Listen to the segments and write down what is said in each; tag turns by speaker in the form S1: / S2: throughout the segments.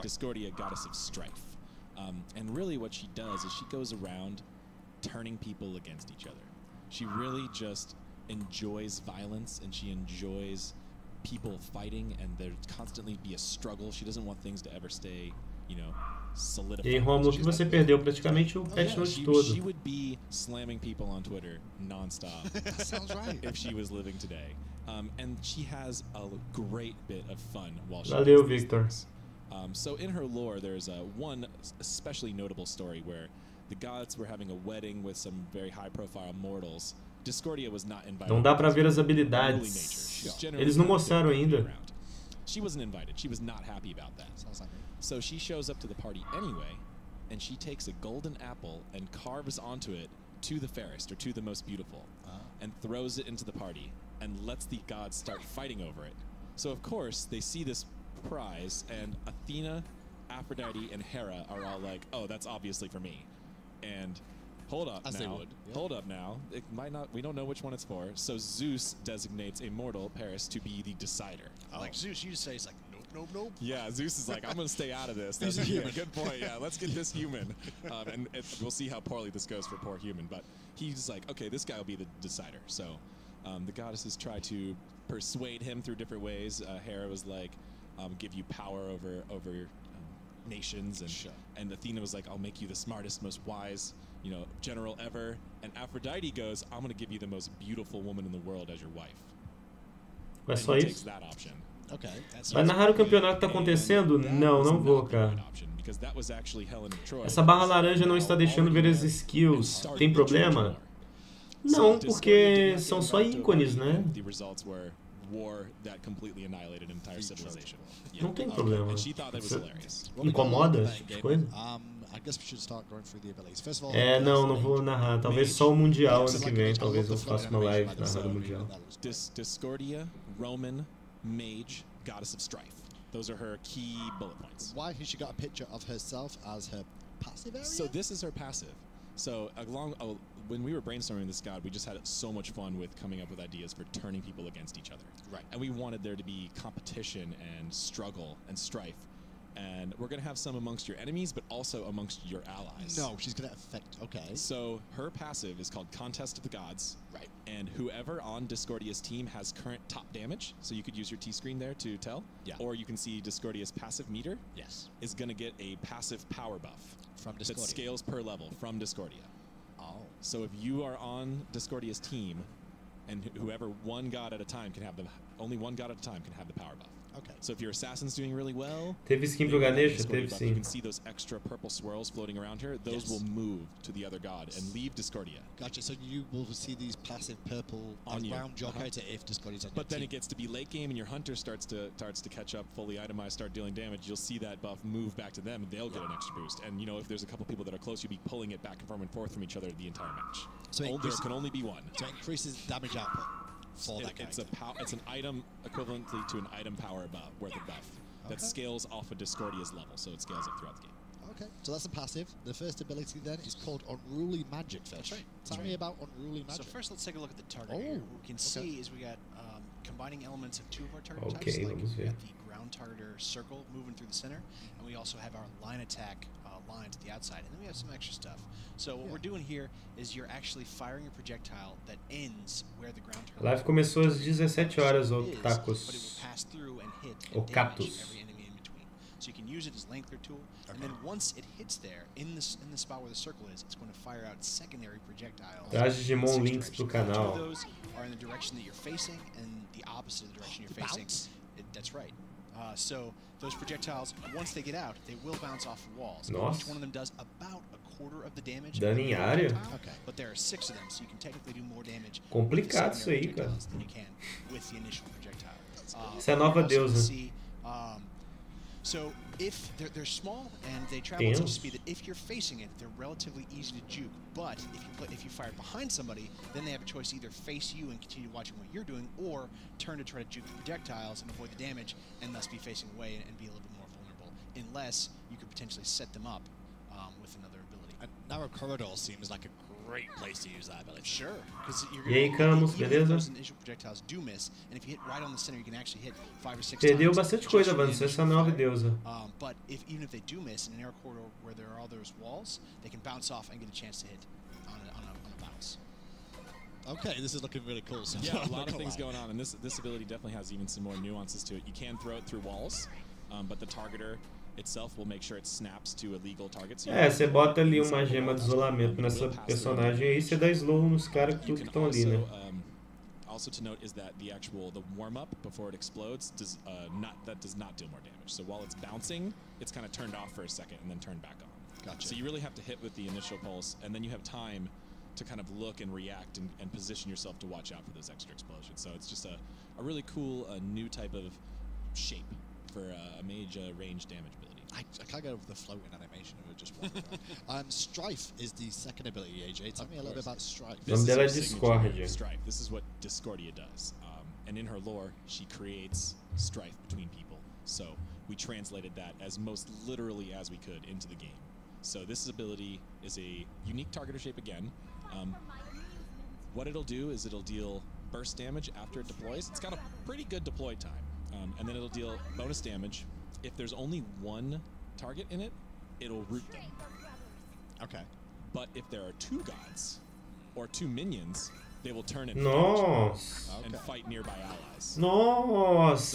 S1: Discordia, goddess of strife. And really what she does is she goes around turning people against each other. She really just enjoys violence, and she enjoys people fighting, and there constantly be a struggle. She doesn't want things to ever stay, you know, solidified.
S2: E aí, Romulo, que você perdeu praticamente o patch note todo.
S1: She would be slamming people on Twitter nonstop.
S3: That sounds right.
S1: If she was living today. And she has a great bit of fun while she
S2: Valeu,
S1: does these
S2: Victor.
S1: things. So in her lore, there's one especially notable story where the gods were having a wedding with some very high-profile mortals. Discordia was not invited.
S2: Não dá pra ver as habilidades. Eles não mostraram ainda.
S1: She wasn't invited. She was not happy about that.
S3: Sounds like me.
S1: So she shows up to the party anyway, and she takes a golden apple and carves onto it to the fairest, or to the most beautiful, and throws it into the party and lets the gods start fighting over it. So of course they see this prize, and Athena, Aphrodite, and Hera are all like, "Oh, that's obviously for me." And hold up
S3: As
S1: now.
S3: they would. Yeah.
S1: Hold up now. It might not. We don't know which one it's for. So Zeus designates a mortal, Paris, to be the decider.
S3: Like Zeus, you just say it's like nope, nope, nope.
S1: Yeah, Zeus is like, I'm gonna stay out of this. That's a good point. Yeah, let's get this human, and we'll see how poorly this goes for poor human. But he's like, okay, this guy will be the decider. So the goddesses try to persuade him through different ways. Hera was like, give you power over nations, and Athena was like, I'll make you the smartest, most wise, you know, general ever. And Aphrodite goes, I'm gonna give you the most beautiful woman in the world as your wife.
S2: É só isso?
S1: That option.
S3: Okay.
S2: Vai narrar o campeonato que tá acontecendo? Não, não vou, cara. Essa barra laranja não está deixando ver as skills. Tem problema? Não, porque são só ícones, né? Não tem problema. Incomoda esse tipo de coisa? É, não vou narrar. Talvez só o Mundial ano que vem. Talvez eu faça uma live narrando o Mundial.
S1: Discordia, Roman, Mage, Goddess of Strife. Those are her key bullet points.
S3: Why has she got a picture of herself as her passive area?
S1: So this is her passive. So when we were brainstorming this god, we just had so much fun with coming up with ideas for turning people against each other.
S3: Right.
S1: And we wanted there to be competition and struggle and strife. And we're going to have some amongst your enemies, but also amongst your allies.
S3: No, she's going to affect... Okay.
S1: So her passive is called Contest of the Gods.
S3: Right.
S1: And whoever on Discordia's team has current top damage, so you could use your T-screen there to tell.
S3: Yeah.
S1: Or you can see Discordia's passive meter.
S3: Yes.
S1: Is going to get a passive power buff.
S3: From Discordia.
S1: That scales per level from Discordia.
S3: Oh.
S1: So if you are on Discordia's team, and whoever one god at a time can have only one god at a time can have the power buff.
S3: Okay.
S1: So if your assassin's doing really well,
S2: teve skin pro Ganesha, teve sim.
S1: You can see those extra purple swirls floating around her. Those will move to the other god and leave Discordia.
S3: Gotcha. So you will see these passive purple around your character if Discordia's on your
S1: But then
S3: team.
S1: it gets to be late game, and your hunter starts to catch up, fully itemized, start dealing damage. You'll see that buff move back to them, and they'll get an extra boost. And you know, if there's a couple people that are close, you'll be pulling it back and forth from each other the entire match.
S3: So
S1: there can only be one.
S3: So it increases damage output.
S1: It's an item equivalently to an item power worth of buff that scales off of Discordia's level, so it scales up throughout the game.
S3: Okay, so that's a passive. The first ability then is called Unruly Magic.
S4: That's right.
S3: Tell me about Unruly Magic.
S4: So first, let's take a look at the target here. What we can see is we got combining elements of two of our target types. Like we got the ground targeter circle moving through the center, and we also have our line attack line to the outside, and then we have some extra stuff. So what we're doing here is you're actually firing a projectile that ends where the ground target.
S2: A live começou às 17 horas,
S4: Otakus. But it will pass through and hit and damage every enemy in between. So you can use it as lengther tool, and then once it hits there in the spot where the circle is, it's going to fire out secondary projectiles.
S2: Traz Digimon links pro canal.
S4: Two of those are in the direction that you're facing, and the opposite of the direction you're facing. That's right. So those projectiles, once they get out, they will bounce off the walls.
S2: Nossa.
S4: Each one of them does about a quarter of the damage.
S2: Dano em área.
S4: Okay. But there are 6 of them, so you can technically do more damage.
S2: Complicado isso aí, cara.
S4: Than you can with the initial projectile.
S2: Essa é a nova deusa.
S4: So if they're small and they travel at such a speed that if you're facing it, they're relatively easy to juke. But if you fire behind somebody, then they have a choice to either face you and continue watching what you're doing, or turn to try to juke the projectiles and avoid the damage, and thus be facing away and be a little bit more vulnerable. Unless you could potentially set them up with another ability.
S3: And narrow corridor seems like a great place to use that ability.
S4: Sure, because you're
S2: E aí, Camus, beleza? Perdeu bastante coisa, Vans, essa nova deusa.
S4: But even if they do miss in an air corridor where there are all those walls, they can bounce off and get a chance to hit on a bounce.
S3: Okay, this is looking really cool. So
S1: yeah, a lot of things going on, and this ability definitely has even some more nuances to it. You can throw it through walls, but the targeter itself will make sure it snaps to a legal target. So
S2: você bota ali uma gema de isolamento nessa personagem aí, você dá slow nos caras que estão ali, né?
S1: Also to note is that the warm-up before it explodes does not deal more damage. So while it's bouncing, it's kind of turned off for a second and then turned back on.
S3: Gotcha.
S1: So you really have to hit with the initial pulse, and then you have time to kind of look and react and position yourself to watch out for those extra explosions. So it's just a really cool new type of shape for a mage range damage ability.
S3: I can't get over the floating animation of it just walking around. Strife is the second ability, AJ. Tell me a little bit about Strife.
S2: O nome dela é Discordia.
S1: Strife. This is what Discordia does. And in her lore, she creates strife between people. So we translated that as most literally as we could into the game. So this ability is a unique targeter shape again. What it'll do is it'll deal burst damage after it deploys. It's got a pretty good deploy time. And then it'll deal bonus damage. If there's only one target in it, it'll root them.
S3: Okay.
S1: But if there are two gods or two minions, they will turn and fight nearby allies.
S2: Nossa!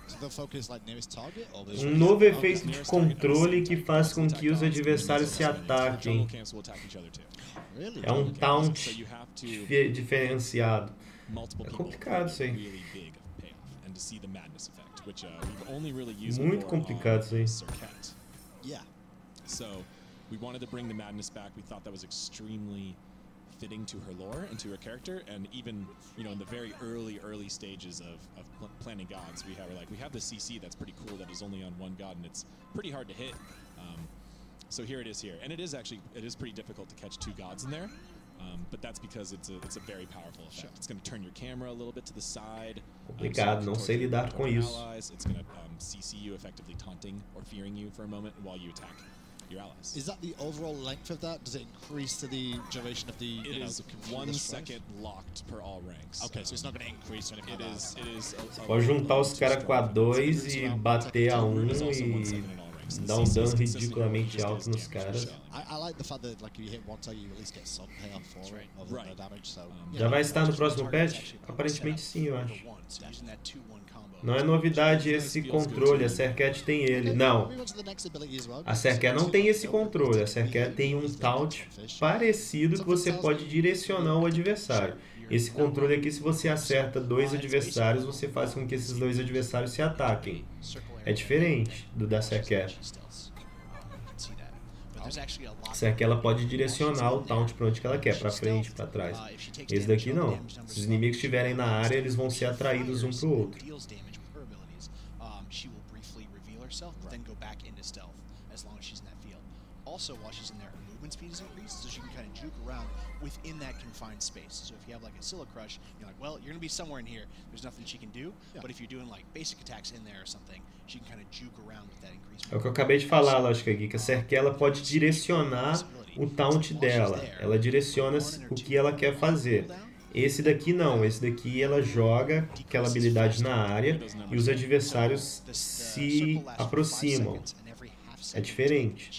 S3: So they'll focus like nearest target, or
S2: novo efeito de controle que faz com que os adversários se ataquem. É taunt diferenciado. É complicado isso aí. Muito complicado isso aí.
S3: Yeah.
S1: So we wanted to bring the madness back. We thought that was extremely fitting to her lore and to her character, and even in the very early stages of planning gods, we have the CC that's pretty cool that is only on one god, and it's pretty hard to hit. So here it is here, and it is pretty difficult to catch two gods in there. But that's because it's a very powerful effect. It's going to turn your camera a little bit to the side.
S2: Complicado, não sei lidar com isso.
S1: It's going to CC you, effectively taunting or fearing you for a moment while you attack your allies.
S3: Is that the overall length of that? Does it increase to the duration of the?
S1: It is 1 second locked per all ranks.
S3: Okay, so it's not going to increase or anything like that.
S1: It is.
S2: Pode juntar os caras com A2 e bater a 1 e dá dano ridiculamente alto nos caras.
S3: I like the fact that you hit one target, you at least get some payoff for it of the damage. So
S2: já vai estar no próximo patch? Aparentemente sim, eu acho. Não é novidade esse controle, a Serket tem ele. Não, a Serket não tem esse controle, a Serket tem um taunt parecido que você pode direcionar o adversário. Esse controle aqui, se você acerta dois adversários, você faz com que esses dois adversários se ataquem. É diferente do da Serket. A Serket ela pode direcionar o taunt para onde que ela quer, para frente, para trás. Esse daqui não. Se os inimigos estiverem na área, eles vão ser atraídos um para o outro.
S4: Also, while she's in there, her movement speed is increased, so she can kind of juke around within that confined space. So if you have like a Scylla Crush, you're like, well, you're going to be somewhere in here. There's nothing she can do. Yeah. But if you're doing like basic attacks in there or something, she can kind of juke around with that increased movement.
S2: É o que eu acabei de falar, lógica aqui, que a Serket ela pode direcionar o taunt dela. Ela direciona o que ela quer fazer. Esse daqui não, esse daqui ela joga aquela habilidade na área e os adversários se aproximam. É diferente.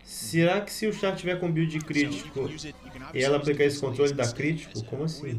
S2: Será que se o char tiver com build crítico e ela aplicar esse controle dá crítico? Como assim?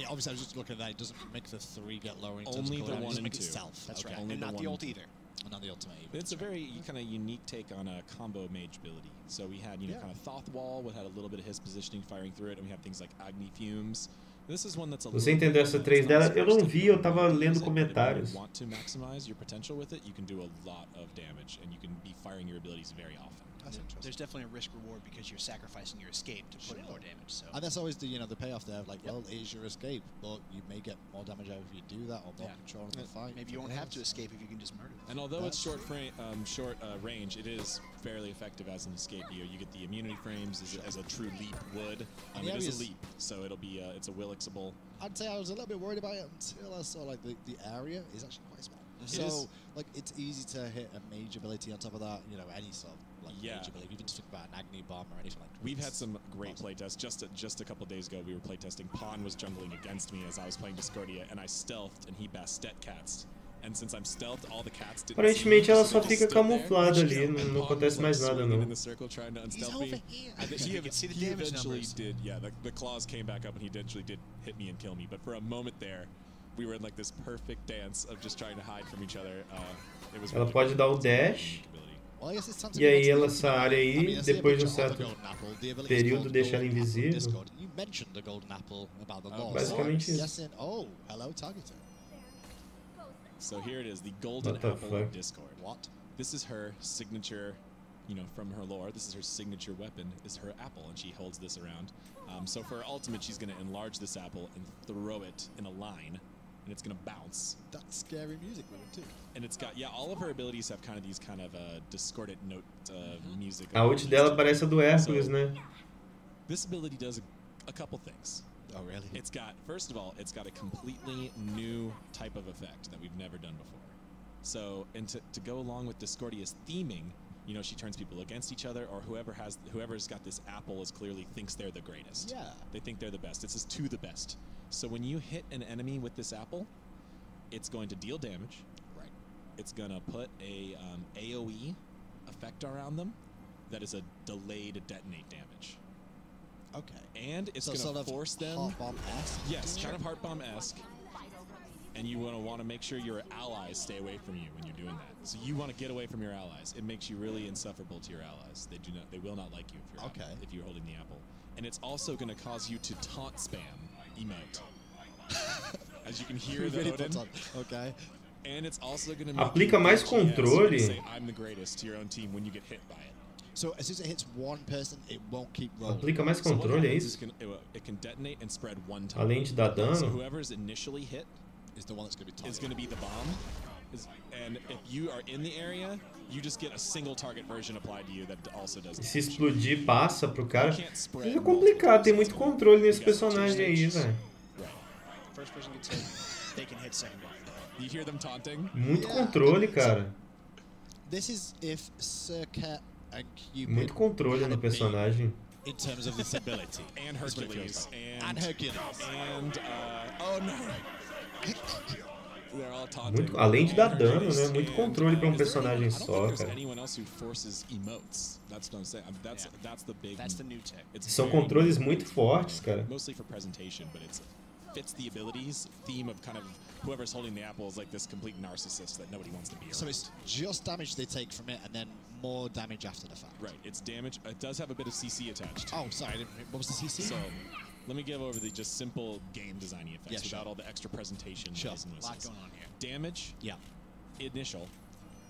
S3: Obviously, I was just looking at that. It doesn't make the 3 get lower.
S1: Only the 1 and 2.
S4: That's right, and not the ult either.
S3: Not the ultimate.
S1: It's a very kind of unique take on a combo mage ability. So we had, kind of Thoth Wall, which had a little bit of his positioning firing through it, and we have things like Agni Fumes. This is one that's a
S2: Você entendeu essa 3 dela? Eu não vi, eu tava lendo comentários.
S1: Want to maximize your potential with it, you can do a lot of damage, and you can be firing your abilities very often.
S3: That's interesting.
S4: There's definitely a risk reward because you're sacrificing your escape to put in more damage. So.
S3: And that's always the the payoff there of like, well, it is your escape, but you may get more damage out if you do that or more control in the fight.
S4: Maybe you won't have to escape if you can just murder them.
S1: And although it's short range, it is fairly effective as an escape. You get the immunity frames as a true leap would. It is a leap, so it'll be it's a willixable.
S3: I'd say I was a little bit worried about it until I saw like the area is actually quite small. So like it's easy to hit a mage ability on top of that. Any sort of like mage ability. Even just think about an Agni bomb or anything like that.
S1: We've had some great playtests. Just a couple days ago, we were playtesting. Pawn was jungling against me as I was playing Discordia, and I stealthed, and he Bastet cats. And since I'm stealthed, all the cats didn't.
S2: Aparentemente ela só fica camuflada ali, não acontece mais nada não.
S1: In the circle trying to unstealth me. He eventually did. Yeah, the claws came back up, and he eventually did hit me and kill me. But for a moment there, we were in like this perfect dance of just trying to hide from each other. It was.
S2: Ela pode dar o dash. E aí essa área aí, depois de um certo período, deixa ela invisível. Basicamente isso.
S1: So here it is, the golden apple of Discord. This is her signature, from her lore, this is her signature weapon, is her apple, and she holds this around. So for her ultimate, she's going to enlarge this apple and throw it in a line, and it's going to bounce.
S3: That's scary music with it too.
S1: And it's got, all of her abilities have kind of these discordant note music.
S2: A ult dela parece a do Hércules, né?
S1: This ability does a couple things.
S3: Oh, really?
S1: It's got, first of all, it's got a completely new type of effect that we've never done before. So, and to go along with Discordia's theming, she turns people against each other, or whoever's got this apple clearly thinks they're the greatest.
S3: Yeah.
S1: They think they're the best. It's just to the best. So when you hit an enemy with this apple, it's going to deal damage.
S3: Right.
S1: It's going to put a AoE effect around them that is a delayed detonate damage.
S3: Okay.
S1: And it's going to force them.
S3: Heart bomb-esque?
S1: Yes, kind of heart bomb-esque. And you want to make sure your allies stay away from you when you're doing that. So you want to get away from your allies. It makes you really insufferable to your allies. They will not like you if you're holding the apple. And it's also going to cause you to taunt spam emote. As you can hear the Odin.
S3: Okay.
S1: And it's also going to
S2: aplica mais controle.
S1: Say I'm the greatest to your own team when you get hit by it.
S3: So as soon as it hits one person, it won't keep rolling.
S2: Aplica mais controle, é isso?
S1: It can detonate and spread one time.
S2: Além de dar dano.
S1: So whoever's initially hit
S3: is the one that's going to be
S1: is going to be the bomb. And if you are in the area, you just get a single target version applied to you that also does.
S2: E se explodir, passa pro cara. Isso é complicado, tem muito controle nesse personagem aí, velho.
S4: First person gets hit, they can hit second one.
S1: You hear them taunting?
S2: Muito controle, cara.
S3: This is if Circuit and Cupid
S2: muito controle no personagem.
S3: In terms of this ability.
S1: And Hercules.
S3: And Hercules.
S1: And oh no. They're all taunting.
S2: Muito, além de dar dano, né? Muito controle para personagem só, cara.
S1: Anyone else who forces emotes. That's what I'm saying. That's the big.
S4: That's the new tech.
S2: São controles muito fortes, cara.
S1: Mostly for presentation, but it fits the abilities theme of kind of whoever's holding the apple is like this complete narcissist that nobody wants to be around.
S3: So it's just damage they take from it, and then more damage after the fact.
S1: Right. It's damage. It does have a bit of CC attached.
S3: Oh, sorry. What was the CC?
S1: So let me give over the just simple game designing effects without all the extra presentation.
S3: Sure.
S1: A
S4: lot going on here.
S1: Damage.
S3: Yeah.
S1: Initial.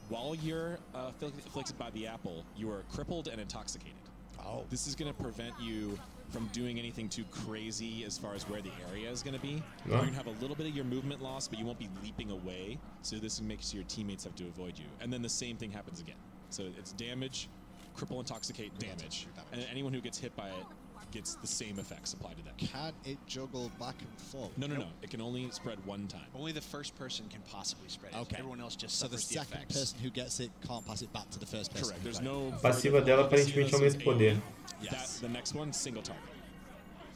S1: While you're afflicted by the apple, you are crippled and intoxicated.
S3: Oh.
S1: This is going to prevent you from doing anything too crazy as far as where the area is going to be. You're going to have a little bit of your movement loss, but you won't be leaping away. So this makes your teammates have to avoid you. And then the same thing happens again. So it's damage, cripple, intoxicate, damage. And anyone who gets hit by it gets the same effects applied to them.
S3: Can it juggle back and forth?
S1: No. It can only spread one time.
S4: Only the first person can possibly spread it.
S3: Okay.
S4: Everyone else just
S3: so
S4: suffers
S3: the second person who gets it can't pass it back to the first person.
S1: Correct. There's no.
S2: A passiva dela aparentemente aumenta o poder.
S1: Yes. The next one, single target.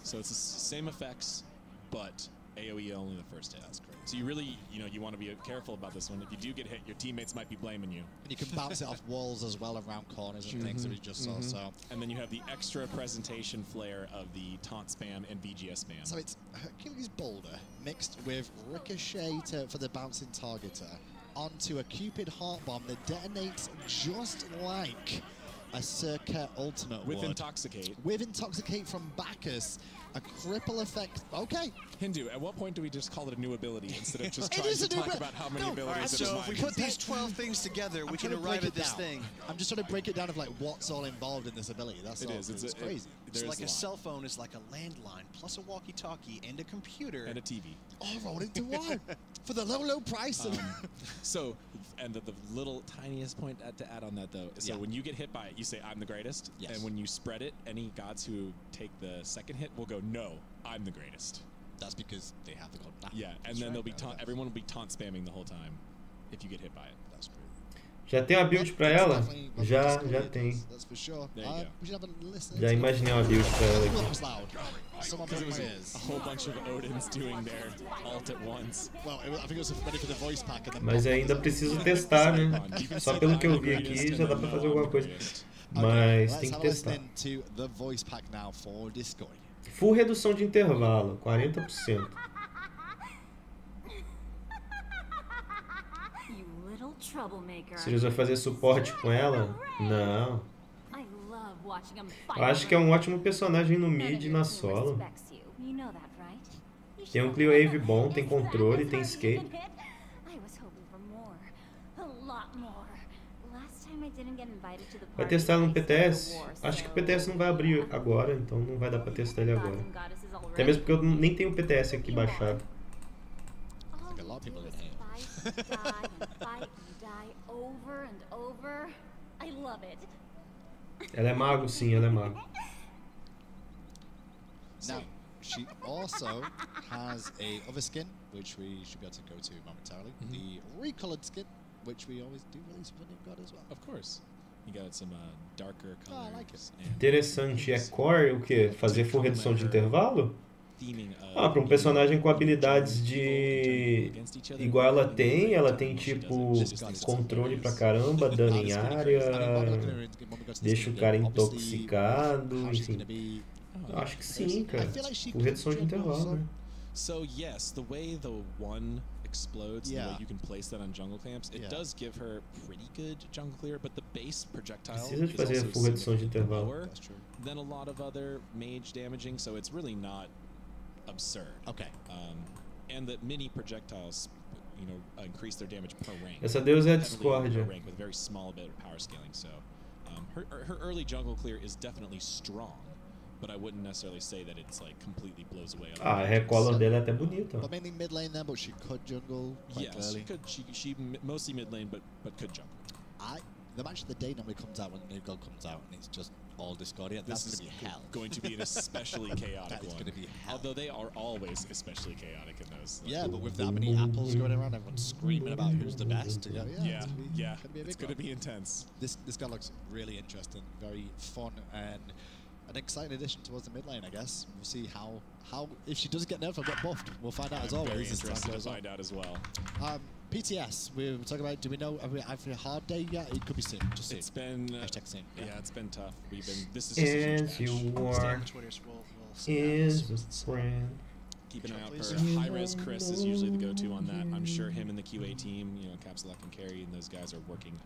S1: So it's the same effects, but AoE only the first hit. That's great. So you really, you want to be careful about this one. If you do get hit, your teammates might be blaming you.
S3: And you can bounce it off walls as well around corners and things that we just saw. So.
S1: And then you have the extra presentation flair of the taunt spam and VGS spam.
S3: So it's Hercules Boulder mixed with Ricochet for the bouncing targeter onto a Cupid Heart Bomb that detonates just like a Circuit Ultimate
S1: with
S3: would.
S1: Intoxicate.
S3: With Intoxicate from Bacchus. A cripple effect. Okay.
S1: Hindu, at what point do we just call it a new ability instead of just
S3: It
S1: trying
S3: is
S1: to
S3: a new
S1: talk
S3: bit.
S1: about how many
S3: No.
S1: abilities
S4: So
S1: it
S4: if we
S1: is?
S4: put these 12 things together, we can arrive at this thing.
S3: I'm just trying to break it down of like what's all involved in this ability. That's
S1: It
S3: all.
S1: is.
S3: It's crazy.
S4: So like a cell phone is like a landline plus a walkie-talkie and a computer
S1: And a TV.
S3: All rolled into one for the low price of.
S1: So, and the little tiniest point to add on that though, so when you get hit by it, you say, I'm the greatest.
S3: Yes.
S1: And when you spread it, any gods who take the second hit will go, no, I'm the greatest.
S3: That's because they have the god.
S1: Yeah, and then they'll be everyone will be taunt spamming the whole time if you get hit by it.
S3: That's great.
S2: Já tem uma build pra ela? Já tem.
S3: That's for sure.
S1: There you go.
S3: We should have a listen.
S2: Já imaginei uma build pra ela aqui.
S3: That was loud. Someone
S1: Because it was
S3: my ears.
S1: a whole bunch of Odins doing their alt at once.
S3: Well, I think it was ready for the voice pack. And then
S2: Mas ainda preciso testar, né? Só pelo que eu vi aqui já dá pra fazer alguma coisa. Mas tem que testar.
S3: To the voice pack now for Discord.
S2: Full redução de intervalo, 40%. Sirius vai fazer suporte com ela? Não. Eu acho que é um ótimo personagem no mid e na solo. Tem um Cleawave bom, tem controle, tem escape. Vai testar no PTS? Acho que o PTS não vai abrir agora, então não vai dar pra testar ele agora. Até mesmo porque eu nem tenho o PTS aqui baixado. Ela é mago, sim, ela é mago.
S3: Now, she also has a other skin, which we should be able to go to momentarily. The recolored skin, which we always do release with a new god as well.
S1: Of course. You got some darker colors.
S3: I like it.
S2: Interessante. É core o quê? Fazer full redução de intervalo? Para um personagem com habilidades de... igual ela tem tipo controle pra caramba, dano em área, deixa o cara intoxicado, enfim. Eu acho que sim, cara. Por redução de intervalo, né?
S1: So yes, the way the one explodes, the way you can place that on jungle camps, it does give her pretty good jungle clear, but the base projectile
S2: Precisa de
S1: is
S2: fazer
S1: also
S2: full redução de intervalo.
S1: lower than a lot of other mage damaging, so it's really not absurd.
S3: Okay.
S1: And the mini projectiles, you know, increase their damage per rank.
S2: Essa deusa é a discórdia.
S1: With very small bit of power scaling, so her early jungle clear is definitely strong, but I wouldn't necessarily say that it's like completely blows away.
S2: A recolor dela é até bonita.
S3: But mainly mid lane then, but she could jungle quite
S1: yes,
S3: early.
S1: She mostly mid lane, but could jungle.
S3: The match of the day normally comes out when the new god comes out, and it's just all Discordia. That's going to be hell.
S1: Going to be an especially chaotic
S3: That is
S1: one.
S3: going to be hell.
S1: Although they are always especially chaotic in those.
S3: Yeah, but with that many apples going around, everyone's screaming about who's the best.
S1: Yeah. It's going to be intense.
S3: This guy looks really interesting, very fun, and an exciting addition towards the mid lane, I guess. We'll see how if she does get nerfed or get buffed, we'll find out as always.
S1: Very interested to find out as well.
S3: PTS, we were talking about, do we know, have we had a hard day yet? It could be soon, just soon.
S1: It's been,
S3: hashtag soon.
S1: Yeah, it's been tough. This is just a
S2: As
S1: huge
S2: you
S1: match.
S2: are is a friend.
S1: Keep an eye out for high-res Chris is usually the go-to on that. I'm sure him and the QA team, you know, Capsulak and Carrie and those guys are working